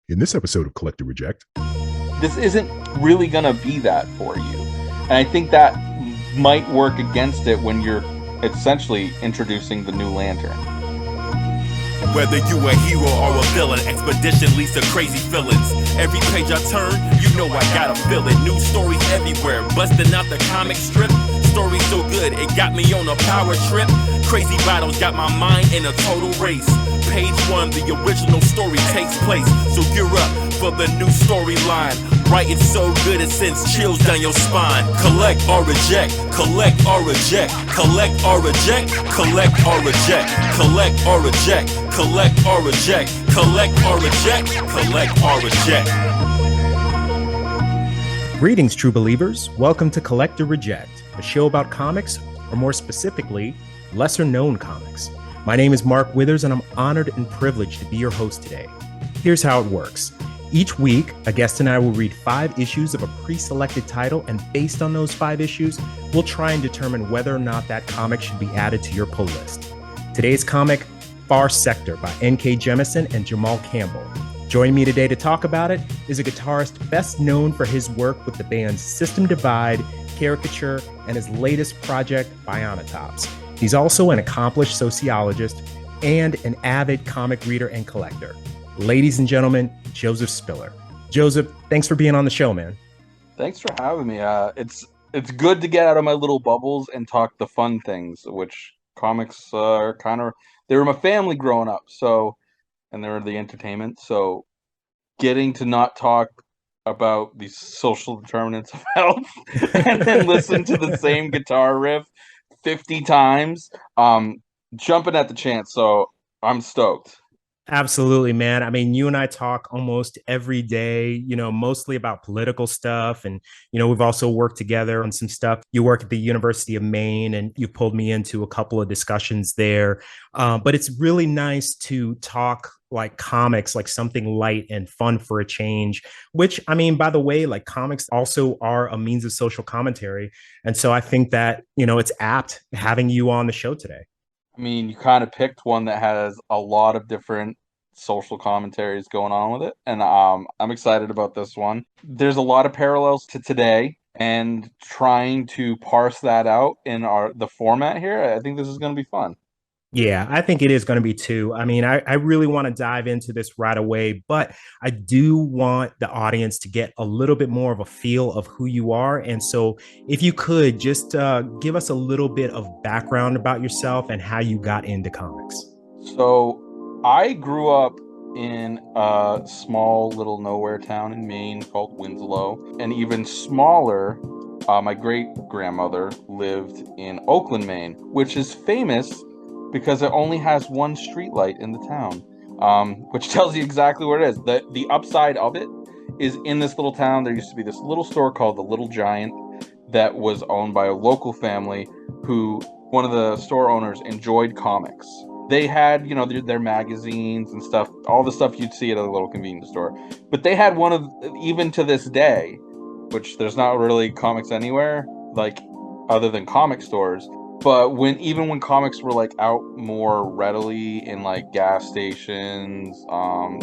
In this episode of Collect or Reject, this isn't really going to be that for you. And I think that might work against it when you're essentially introducing the new Lantern. Whether you a hero or a villain, expedition leads to crazy feelings. Every page I turn, you know I gotta feel it. New stories everywhere, busting out the comic strip. Story so good, it got me on a power trip. Crazy battles got my mind in a total race. Page 1, the original story takes place. So gear up for the new storyline. Writing so good it sends chills down your spine. Collect or reject, collect or reject, collect or reject, collect or reject, collect or reject, collect or reject, collect or reject, collect or reject. Greetings, true believers. Welcome to Collect or Reject, a show about comics, or more specifically, lesser known comics. My name is Mark Withers, and I'm honored and privileged to be your host today. Here's how it works. Each week, a guest and I will read 5 issues of a pre-selected title, and based on those 5 issues, we'll try and determine whether or not that comic should be added to your pull list. Today's comic, Far Sector by N.K. Jemisen and Jamal Campbell. Joining me today to talk about it is a guitarist best known for his work with the bands System Divide, Caricature, and his latest project, Bionatops. He's also an accomplished sociologist and an avid comic reader and collector. Ladies and gentlemen, Joseph Spiller. Joseph, thanks for being on the show, man. Thanks for having me. It's good to get out of my little bubbles and talk the fun things, which comics are they were my family growing up, and they were the entertainment. So getting to not talk about these social determinants of health and then listen to the same guitar riff 50 times, jumping at the chance. So I'm stoked. Absolutely, man. I mean, you and I talk almost every day, mostly about political stuff. And, we've also worked together on some stuff. You work at the University of Maine, and you pulled me into a couple of discussions there. But it's really nice to talk like comics, like something light and fun for a change, which, I mean, by the way, like comics also are a means of social commentary. And so I think that, it's apt having you on the show today. I mean, you kind of picked one that has a lot of different social commentaries going on with it, and I'm excited about this one. There's a lot of parallels to today, and trying to parse that out in the format here, I think this is going to be fun. Yeah, I think it is going to be too. I mean, I really want to dive into this right away, but I do want the audience to get a little bit more of a feel of who you are. And so if you could just give us a little bit of background about yourself and how you got into comics. So I grew up in a small little nowhere town in Maine called Winslow, and even smaller, my great-grandmother lived in Oakland, Maine, which is famous because it only has one streetlight in the town, which tells you exactly where it is. The upside of it is in this little town. There used to be this little store called the Little Giant that was owned by a local family who, one of the store owners, enjoyed comics. They had, their magazines and stuff, all the stuff you'd see at a little convenience store. But they had one of, even to this day, which there's not really comics anywhere, like, other than comic stores. But when comics were like out more readily in like gas stations,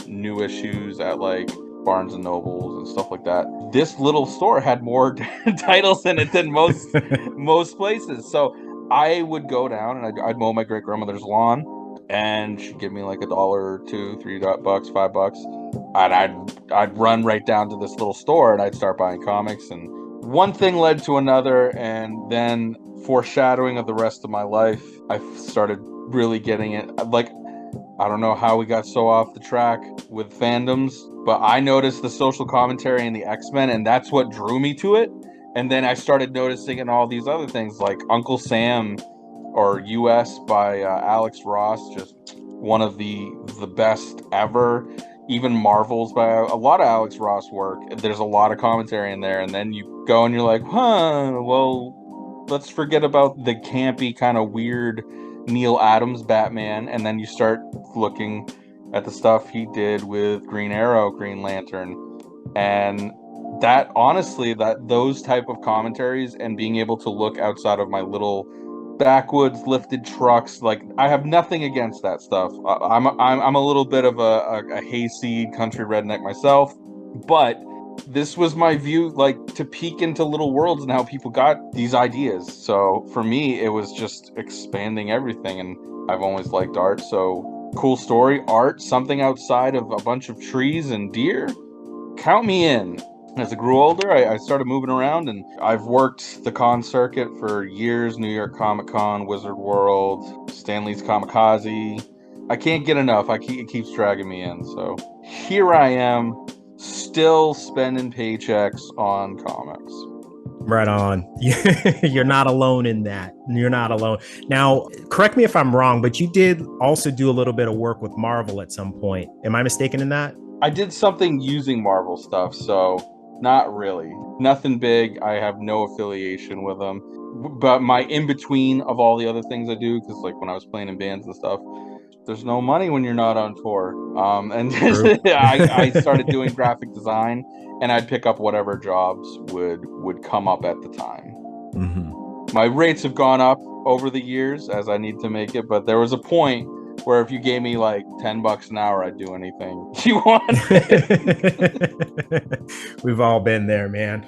new issues at like Barnes and Nobles and stuff like that, this little store had more titles in it than most places. So I would go down and I'd mow my great grandmother's lawn, and she'd give me like $1 or $2, $3, $5, and I'd run right down to this little store and I'd start buying comics, and one thing led to another, and then foreshadowing of the rest of my life, I started really getting it. Like, I don't know how we got so off the track with fandoms, but I noticed the social commentary in the X-Men, and that's what drew me to it. And then I started noticing in all these other things, like Uncle Sam or US by Alex Ross, just one of the best ever. Even Marvel's by a lot of Alex Ross work. There's a lot of commentary in there, and then you go and you're like, well, let's forget about the campy kind of weird Neil Adams Batman, and then you start looking at the stuff he did with Green Arrow, Green Lantern, and that, honestly, those type of commentaries and being able to look outside of my little backwoods lifted trucks. Like, I have nothing against that stuff. I'm a little bit of a hayseed country redneck myself, but this was my view, like, to peek into little worlds and how people got these ideas. So for me, it was just expanding everything, and I've always liked art. So cool story, art, something outside of a bunch of trees and deer. Count me in. As I grew older, I started moving around, and I've worked the con circuit for years. New York Comic Con, Wizard World, Stanley's Kamikaze. I can't get enough. It keeps dragging me in. So here I am, still spending paychecks on comics. Right on. You're not alone in that. You're not alone. Now, correct me if I'm wrong, but you did also do a little bit of work with Marvel at some point. Am I mistaken in that? I did something using Marvel stuff, so not really. Nothing big. I have no affiliation with them. But my in-between of all the other things I do, because like when I was playing in bands and stuff, there's no money when you're not on tour. And I started doing graphic design, and I'd pick up whatever jobs would come up at the time. Mm-hmm. My rates have gone up over the years as I need to make it, but there was a point where if you gave me like $10 an hour, I'd do anything you wanted. We've all been there, man.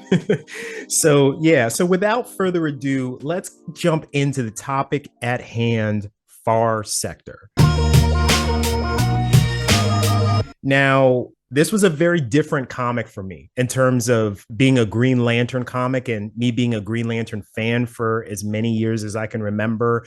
So without further ado, let's jump into the topic at hand, Far Sector. Now, this was a very different comic for me in terms of being a Green Lantern comic and me being a Green Lantern fan for as many years as I can remember.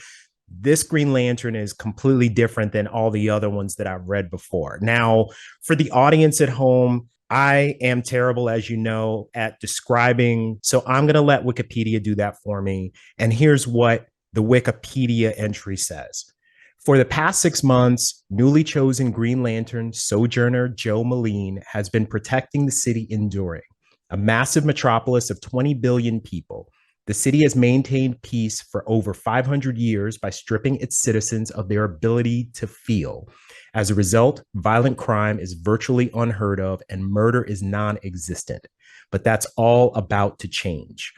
This Green Lantern is completely different than all the other ones that I've read before. Now, for the audience at home, I am terrible, as you know, at describing. So I'm going to let Wikipedia do that for me. And here's what the Wikipedia entry says. For the past 6 months, newly chosen Green Lantern Sojourner Joe Moline has been protecting the city enduring, a massive metropolis of 20 billion people. The city has maintained peace for over 500 years by stripping its citizens of their ability to feel. As a result, violent crime is virtually unheard of and murder is non-existent. But that's all about to change.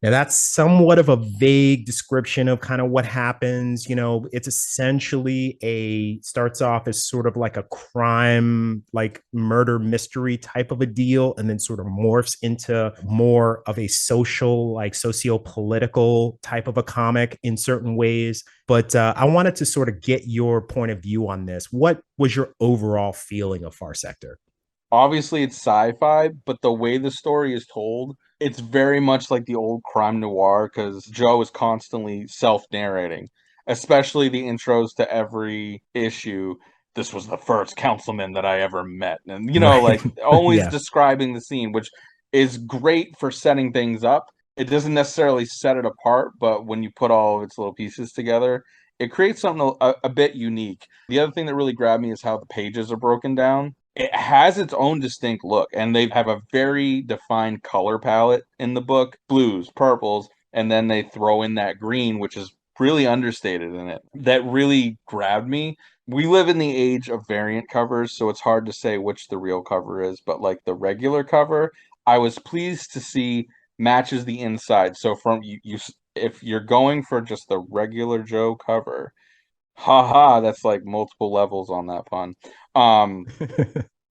Now, that's somewhat of a vague description of kind of what happens. You know, it's essentially starts off as sort of like a crime, like murder mystery type of a deal, and then sort of morphs into more of a social, like socio-political type of a comic in certain ways. But I wanted to sort of get your point of view on this. What was your overall feeling of Far Sector? Obviously, it's sci-fi, but the way the story is told, it's very much like the old crime noir, because Joe is constantly self-narrating, especially the intros to every issue. This was the first councilman that I ever met. And, Right. like, always Yeah. describing the scene, which is great for setting things up. It doesn't necessarily set it apart, but when you put all of its little pieces together, it creates something a bit unique. The other thing that really grabbed me is how the pages are broken down. It has its own distinct look, and they have a very defined color palette in the book, blues, purples, and then they throw in that green, which is really understated in it. That really grabbed me. We live in the age of variant covers, so it's hard to say which the real cover is, but like the regular cover, I was pleased to see matches the inside. So from you if you're going for just the regular Joe cover, haha, that's like multiple levels on that pun. Um,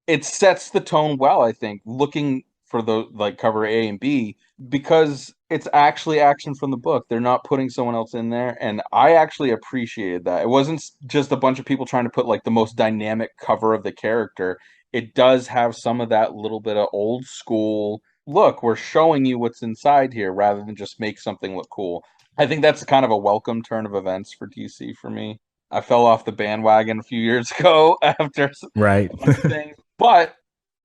it sets the tone well, I think, looking for the like cover A and B, because it's actually action from the book. They're not putting someone else in there, and I actually appreciated that. It wasn't just a bunch of people trying to put like the most dynamic cover of the character. It does have some of that little bit of old school look. We're showing you what's inside here rather than just make something look cool. I think that's kind of a welcome turn of events for DC for me. I fell off the bandwagon a few years ago after Right. a bunch of things. But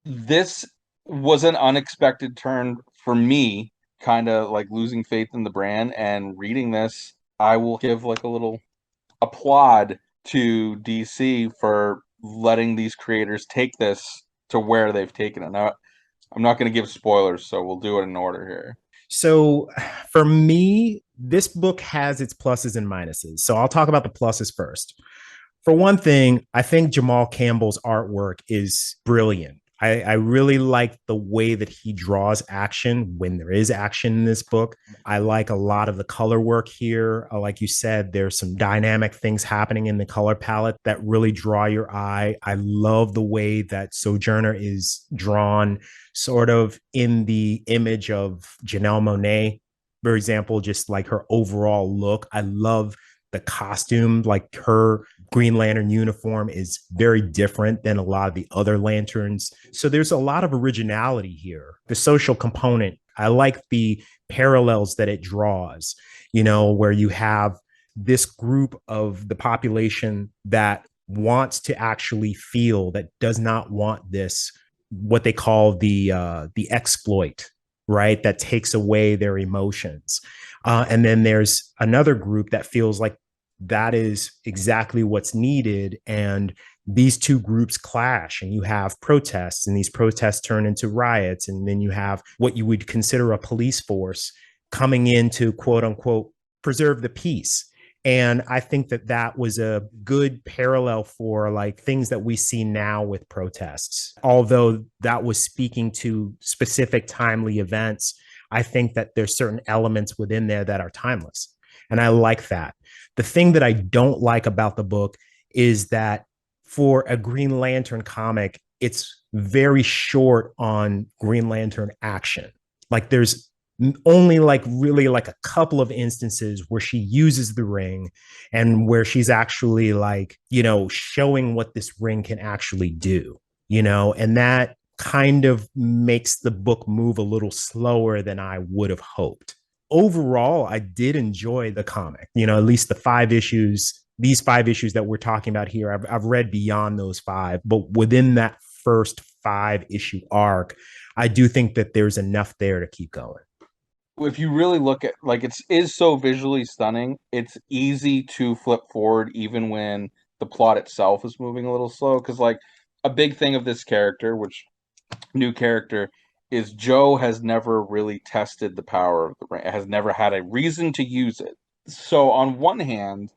this was an unexpected turn for me, kind of like losing faith in the brand. And reading this, I will give like a little applaud to DC for letting these creators take this to where they've taken it. Now, I'm not going to give spoilers, so we'll do it in order here. So for me, this book has its pluses and minuses. So I'll talk about the pluses first. For one thing, I think Jamal Campbell's artwork is brilliant. I really like the way that he draws action when there is action in this book. I like a lot of the color work here. Like you said, there's some dynamic things happening in the color palette that really draw your eye. I love the way that Sojourner is drawn sort of in the image of Janelle Monáe, for example, just like her overall look. I love the costume, like her Green Lantern uniform is very different than a lot of the other lanterns. So there's a lot of originality here. The social component, I like the parallels that it draws, where you have this group of the population that wants to actually feel, that does not want this, what they call the exploit, right? That takes away their emotions. And then there's another group that feels like that is exactly what's needed. And these two groups clash, and you have protests, and these protests turn into riots. And then you have what you would consider a police force coming in to quote unquote preserve the peace. And I think that that was a good parallel for like things that we see now with protests. Although that was speaking to specific timely events, I think that there's certain elements within there that are timeless. And I like that. The thing that I don't like about the book is that for a Green Lantern comic, it's very short on Green Lantern action. Like there's only like really like a couple of instances where she uses the ring and where she's actually like, showing what this ring can actually do, and that kind of makes the book move a little slower than I would have hoped. Overall, I did enjoy the comic, at least these 5 issues that we're talking about here. I've read beyond those 5, but within that first 5-issue arc, I do think that there's enough there to keep going. If you really look at, like, it is so visually stunning, it's easy to flip forward even when the plot itself is moving a little slow. Because, like, a big thing of this character, which new character, is Joe has never really tested the power of the ring, has never had a reason to use it. So on one hand,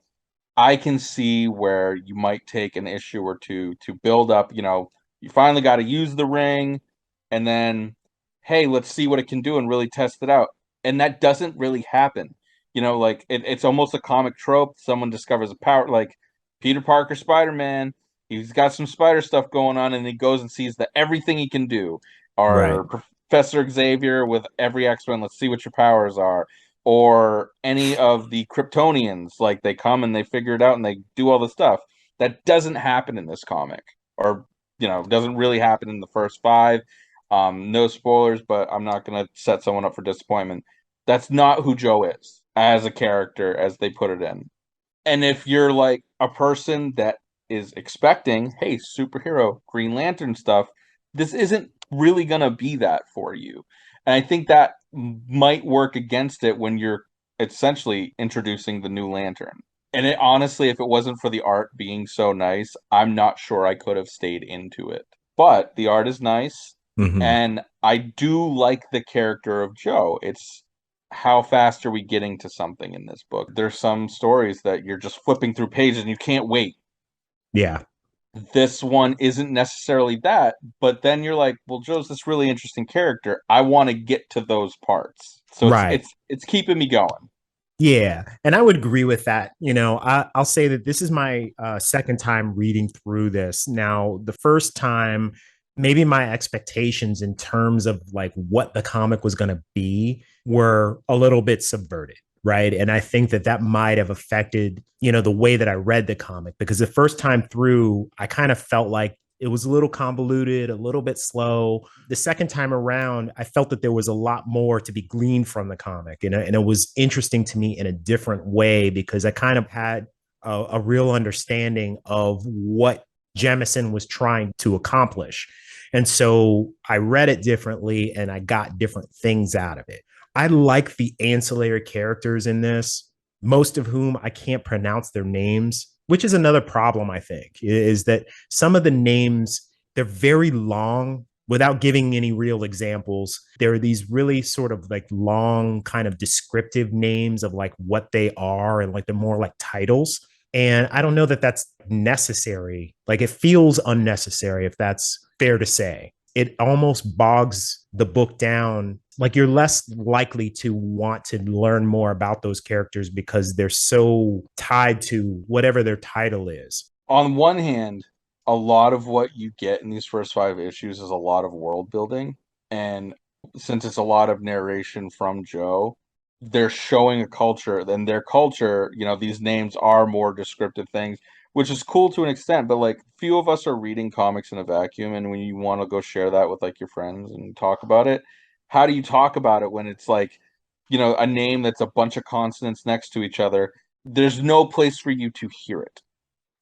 I can see where you might take an issue or two to build up, you finally got to use the ring, and then, hey, let's see what it can do and really test it out. And that doesn't really happen. Like it's almost a comic trope. Someone discovers a power, like Peter Parker, Spider-Man. He's got some spider stuff going on, and he goes and sees that everything he can do. Right. Or Professor Xavier with every X-Men, let's see what your powers are. Or any of the Kryptonians, like they come and they figure it out and they do all the stuff. That doesn't happen in this comic, or doesn't really happen in the first 5. No spoilers, but I'm not gonna set someone up for disappointment. That's not who Joe is as a character, as they put it in. And if you're like a person that is expecting, hey, superhero Green Lantern stuff, this isn't really gonna be that for you. And I think that might work against it when you're essentially introducing the new Lantern. And it honestly, if it wasn't for the art being so nice, I'm not sure I could have stayed into it. But the art is nice, Mm-hmm. and I do like the character of Joe. It's how fast are we getting to something in this book? There's some stories that you're just flipping through pages and you can't wait. Yeah. This one isn't necessarily that, but then you're like, well, Joe's this really interesting character. I want to get to those parts. So it's Right. it's it's keeping me going. Yeah, and I would agree with that. I'll say that this is my second time reading through this. Now, the first time, maybe my expectations in terms of like what the comic was going to be were a little bit subverted, right? And I think that that might have affected, the way that I read the comic, because the first time through, I kind of felt like it was a little convoluted, a little bit slow. The second time around, I felt that there was a lot more to be gleaned from the comic. And it was interesting to me in a different way because I kind of had a real understanding of what Jemison was trying to accomplish. And so I read it differently and I got different things out of it. I like the ancillary characters in this, most of whom I can't pronounce their names, which is another problem, I think, is that some of the names, they're very long without giving any real examples. There are these really sort of like long kind of descriptive names of like what they are, and like they're more like titles. And I don't know that that's necessary. Like it feels unnecessary, if that's fair to say. it almost bogs the book down. Like you're less likely to want to learn more about those characters because they're so tied to whatever their title is. On one hand, a lot of what you get in these first 5 issues is a lot of world building. And since it's a lot of narration from Joe, they're showing a culture. Then their culture, these names are more descriptive things, which is cool to an extent. But like, few of us are reading comics in a vacuum. And when you want to go share that with like your friends and talk about it, how do you talk about it when it's like, a name that's a bunch of consonants next to each other? There's no place for you to hear it.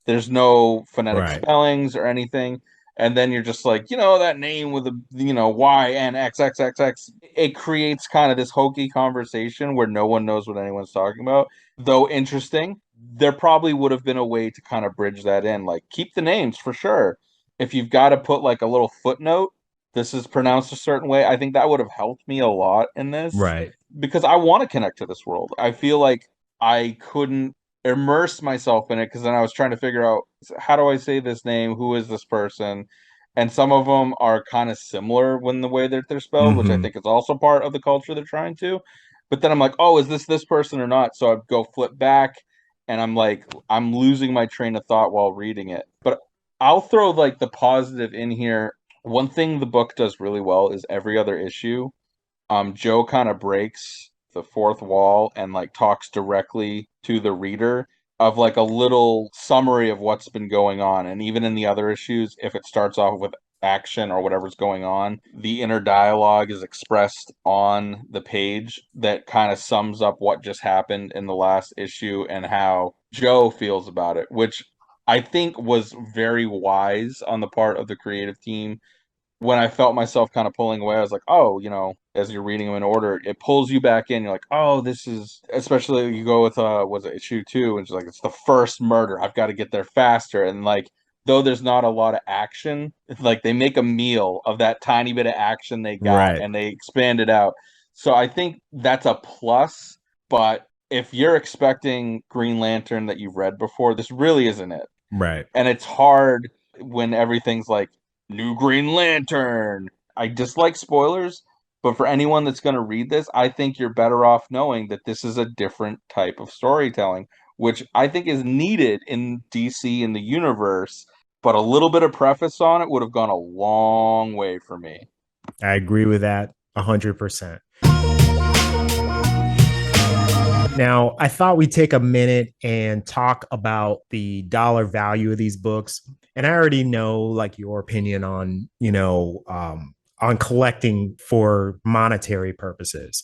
There's no phonetic Right. spellings or anything. And then you're just like, that name with the, Y and X X X X. It creates kind of this hokey conversation where no one knows what anyone's talking about. Though interesting, there probably would have been a way to kind of bridge that in. Like, keep the names for sure. If you've got to put like a little footnote, this is pronounced a certain way, I think that would have helped me a lot in this Right. because I want to connect to this world. I feel like I couldn't immerse myself in it because then I was trying to figure out, how do I say this name? Who is this person? And some of them are kind of similar when the way that they're spelled, which I Mm-hmm. think is also part of the culture they're trying to. But then I'm like, oh, is this person or not? So I go flip back, and I'm like, I'm losing my train of thought while reading it. But I'll throw like the positive in here. One thing the book does really well is every other issue, Joe kind of breaks the fourth wall and like talks directly to the reader of like a little summary of what's been going on. And even in the other issues, if it starts off with action or whatever's going on, the inner dialogue is expressed on the page that kind of sums up what just happened in the last issue and how Joe feels about it, which I think was very wise on the part of the creative team. When I felt myself kind of pulling away, I was like, oh, as you're reading them in order, it pulls you back in. You're like, oh, this is, especially you go with, was it issue 2? And it's like, it's the first murder. I've got to get there faster. And like, though there's not a lot of action, it's like they make a meal of that tiny bit of action they got Right. and they expand it out. So I think that's a plus. But if you're expecting Green Lantern that you've read before, this really isn't it. Right. And it's hard when everything's like new Green Lantern. I dislike spoilers, but for anyone that's going to read this, I think you're better off knowing that this is a different type of storytelling, which I think is needed in DC in the universe. But a little bit of preface on it would have gone a long way for me. I agree with that 100%. Now, I thought we'd take a minute and talk about the dollar value of these books. And I already know like your opinion on, on collecting for monetary purposes.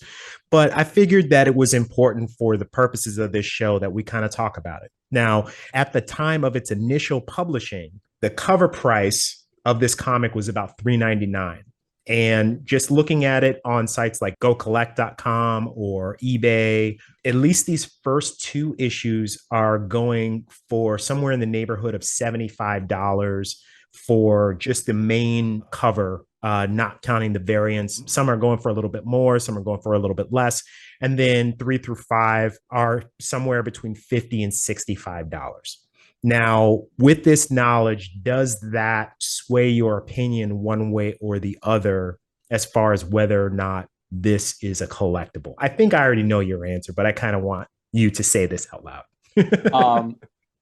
But I figured that it was important for the purposes of this show that we kind of talk about it. Now, at the time of its initial publishing, the cover price of this comic was about $3.99. And just looking at it on sites like gocollect.com or eBay, at least these first 2 issues are going for somewhere in the neighborhood of $75 for just the main cover, not counting the variants. Some are going for a little bit more, some are going for a little bit less. And then 3 through 5 are somewhere between $50 and $65. Now, with this knowledge, does that sway your opinion one way or the other as far as whether or not this is a collectible? I think I already know your answer, but I kind of want you to say this out loud. Um,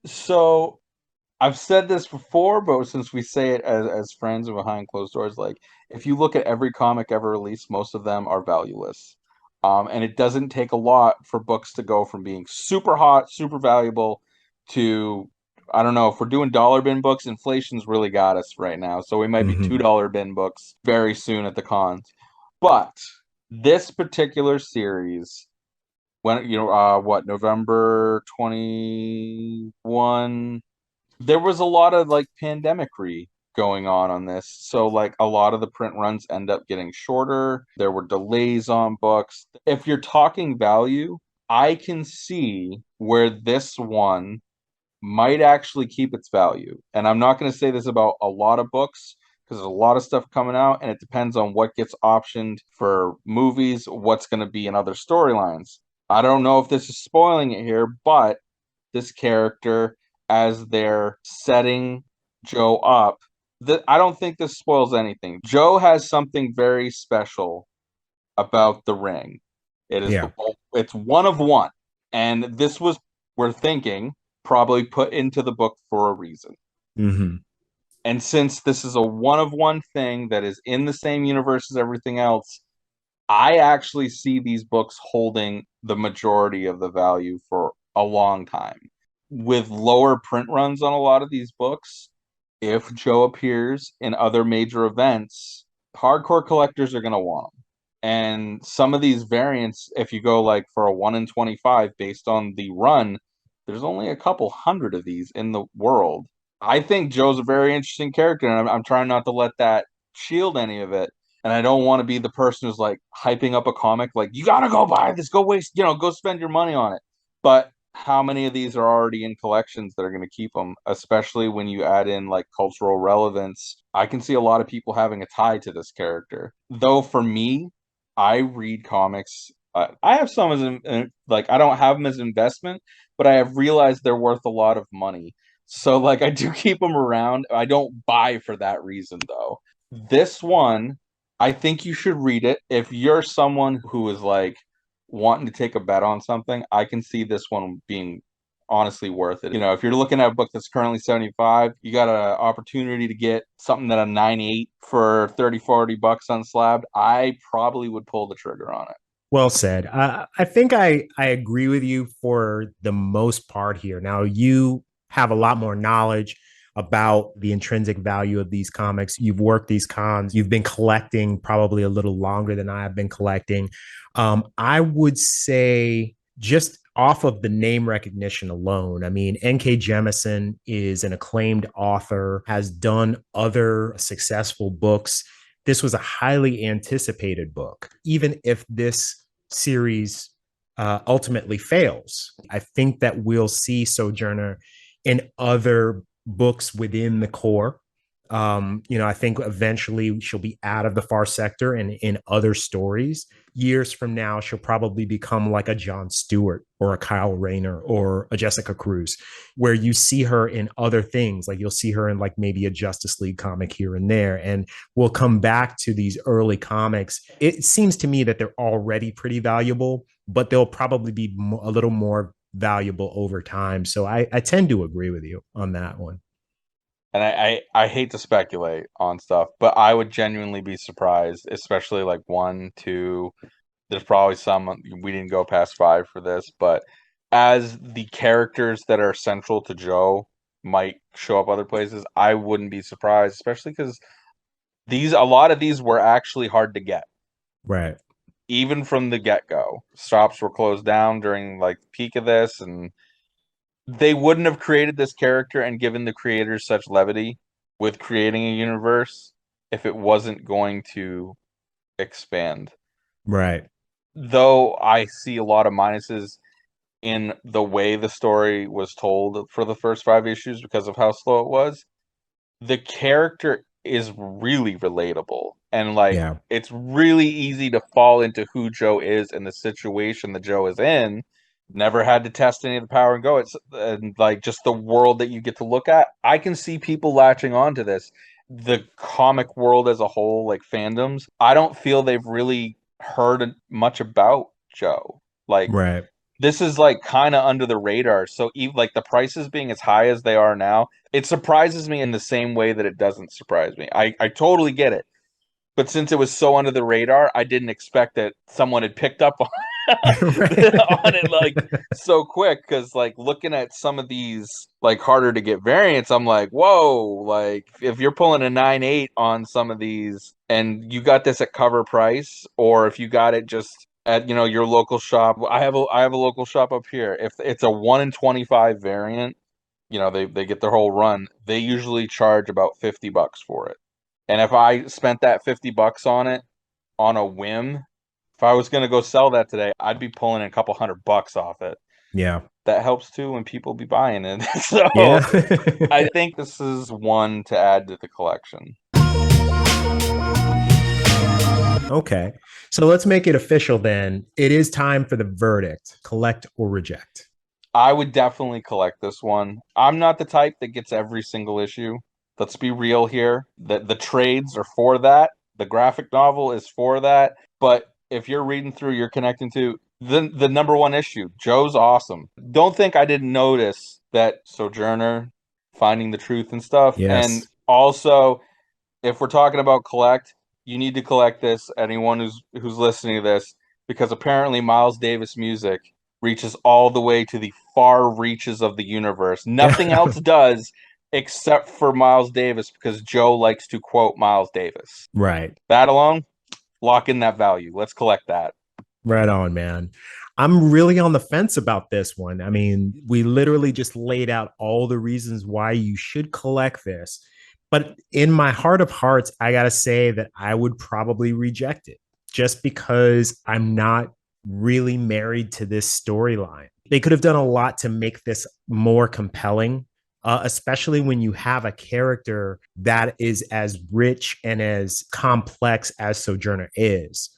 so I've said this before, but since we say it as friends and behind closed doors, like if you look at every comic ever released, most of them are valueless. And it doesn't take a lot for books to go from being super hot, super valuable to, I don't know, if we're doing dollar bin books, inflation's really got us right now. So we might be Mm-hmm. $2 bin books very soon at the cons. But this particular series, when, November 21, there was a lot of like pandemic-y going on this. So like a lot of the print runs end up getting shorter. There were delays on books. If you're talking value, I can see where this one might actually keep its value. And I'm not going to say this about a lot of books because there's a lot of stuff coming out and it depends on what gets optioned for movies, what's going to be in other storylines. I don't know if this is spoiling it here, but this character, as they're setting Joe up, I don't think this spoils anything. Joe has something very special about the ring. It is Yeah. it's one of one. And this was, we're thinking, probably put into the book for a reason. Hmm. And since this is a one of one thing that is in the same universe as everything else, I actually see these books holding the majority of the value for a long time. With lower print runs on a lot of these books, if Joe appears in other major events, hardcore collectors are going to want them. And some of these variants, if you go like for a 1 in 25 based on the run, there's only a couple hundred of these in the world. I think Joe's a very interesting character, and I'm trying not to let that shield any of it. And I don't want to be the person who's like hyping up a comic, like, you got to go buy this, go waste, go spend your money on it. But how many of these are already in collections that are going to keep them, especially when you add in like cultural relevance? I can see a lot of people having a tie to this character. Though for me, I read comics. I have some like, I don't have them as investment, but I have realized they're worth a lot of money. So like, I do keep them around. I don't buy for that reason though. This one, I think you should read it. If you're someone who is like wanting to take a bet on something, I can see this one being honestly worth it. If you're looking at a book that's currently 75, you got an opportunity to get something that a 98 for 30, 40 bucks unslabbed, I probably would pull the trigger on it. Well said. I think I agree with you for the most part here. Now, you have a lot more knowledge about the intrinsic value of these comics. You've worked these cons. You've been collecting probably a little longer than I have been collecting. I would say just off of the name recognition alone, I mean, N.K. Jemison is an acclaimed author, has done other successful books. This was a highly anticipated book. Even if this series ultimately fails, I think that we'll see Sojourner in other books within the core. I think eventually she'll be out of the far sector and in other stories. Years from now, she'll probably become like a Jon Stewart or a Kyle Rayner or a Jessica Cruz, where you see her in other things. Like you'll see her in like maybe a Justice League comic here and there. And we'll come back to these early comics. It seems to me that they're already pretty valuable, but they'll probably be a little more valuable over time. So I tend to agree with you on that one. And I hate to speculate on stuff, but I would genuinely be surprised, especially like one, two. There's probably some we didn't go past five for this, but as the characters that are central to Joe might show up other places, I wouldn't be surprised, especially because a lot of these were actually hard to get, Right. even from the get-go. Shops were closed down during like the peak of this, and they wouldn't have created this character and given the creators such levity with creating a universe if it wasn't going to expand. Right. Though I see a lot of minuses in the way the story was told for the first five issues because of how slow it was, the character is really relatable. And like, Yeah. it's really easy to fall into who Joe is and the situation that Joe is in. Never had to test any of the power and go. It's and like just the world that you get to look at. I can see people latching on to this. The comic world as a whole, like fandoms, I don't feel they've really heard much about Joe. Like, Right. this is like kind of under the radar. So even like the prices being as high as they are now, it surprises me in the same way that it doesn't surprise me. I totally get it. But since it was so under the radar, I didn't expect that someone had picked up on, on it like so quick. Because like looking at some of these like harder to get variants, I'm like, whoa! Like if you're pulling a 9.8 on some of these, and you got this at cover price, or if you got it just at your local shop. I have a local shop up here. If it's a 1 in 25 variant, they get their whole run. They usually charge about $50 for it. And if I spent that $50 on it on a whim, if I was gonna go sell that today, I'd be pulling a couple $100 off it. Yeah. That helps too when people be buying it. So Yeah. I think this is one to add to the collection. Okay. So let's make it official then. It is time for the verdict: collect or reject. I would definitely collect this one. I'm not the type that gets every single issue. Let's be real here. The trades are for that. The graphic novel is for that. But if you're reading through, you're connecting to the number one issue. Joe's awesome. Don't think I didn't notice that Sojourner, Finding the Truth and stuff. Yes. And also, if we're talking about collect, you need to collect this. Anyone who's listening to this, because apparently Miles Davis music reaches all the way to the far reaches of the universe. Nothing else does except for Miles Davis, because Joe likes to quote Miles Davis. Right. That alone, lock in that value. Let's collect that. Right on, man. I'm really on the fence about this one. I mean, we literally just laid out all the reasons why you should collect this. But in my heart of hearts, I got to say that I would probably reject it just because I'm not really married to this storyline. They could have done a lot to make this more compelling, especially when you have a character that is as rich and as complex as Sojourner is.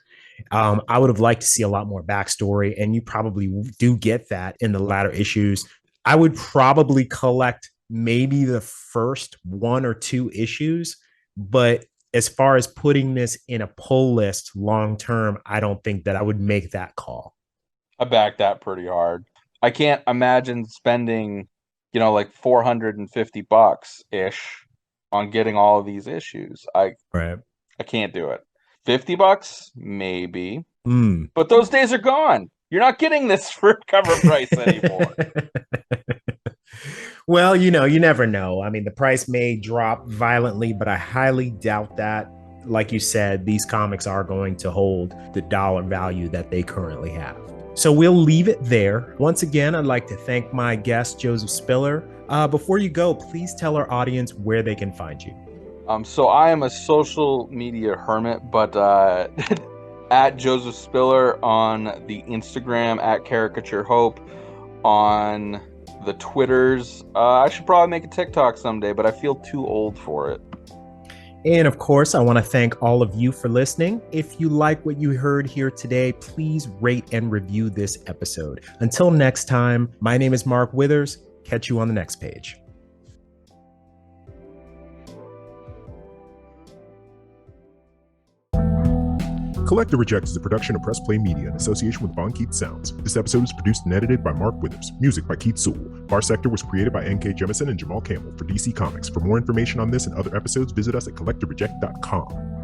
I would have liked to see a lot more backstory, and you probably do get that in the latter issues. I would probably collect maybe the first 1 or 2 issues, but as far as putting this in a pull list long term, I don't think that I would make that call. I back that pretty hard. I can't imagine spending, like $450 ish on getting all of these issues. I can't do it. $50, maybe. But those days are gone. You're not getting this for cover price anymore. Well, you never know. I mean, the price may drop violently, but I highly doubt that. Like you said, these comics are going to hold the dollar value that they currently have. So we'll leave it there. Once again, I'd like to thank my guest, Joseph Spiller. Before you go, please tell our audience where they can find you. So I am a social media hermit, but at Joseph Spiller on the Instagram, at Caricature Hope on the Twitters. I should probably make a TikTok someday, but I feel too old for it. And of course, I want to thank all of you for listening. If you like what you heard here today, please rate and review this episode. Until next time, my name is Mark Withers. Catch you on the next page. Collect or Reject is a production of Press Play Media in association with Von Keith Sounds. This episode is produced and edited by Mark Withers. Music by Keith Sewell. Bar Sector was created by N.K. Jemisen and Jamal Campbell for DC Comics. For more information on this and other episodes, visit us at collectorreject.com.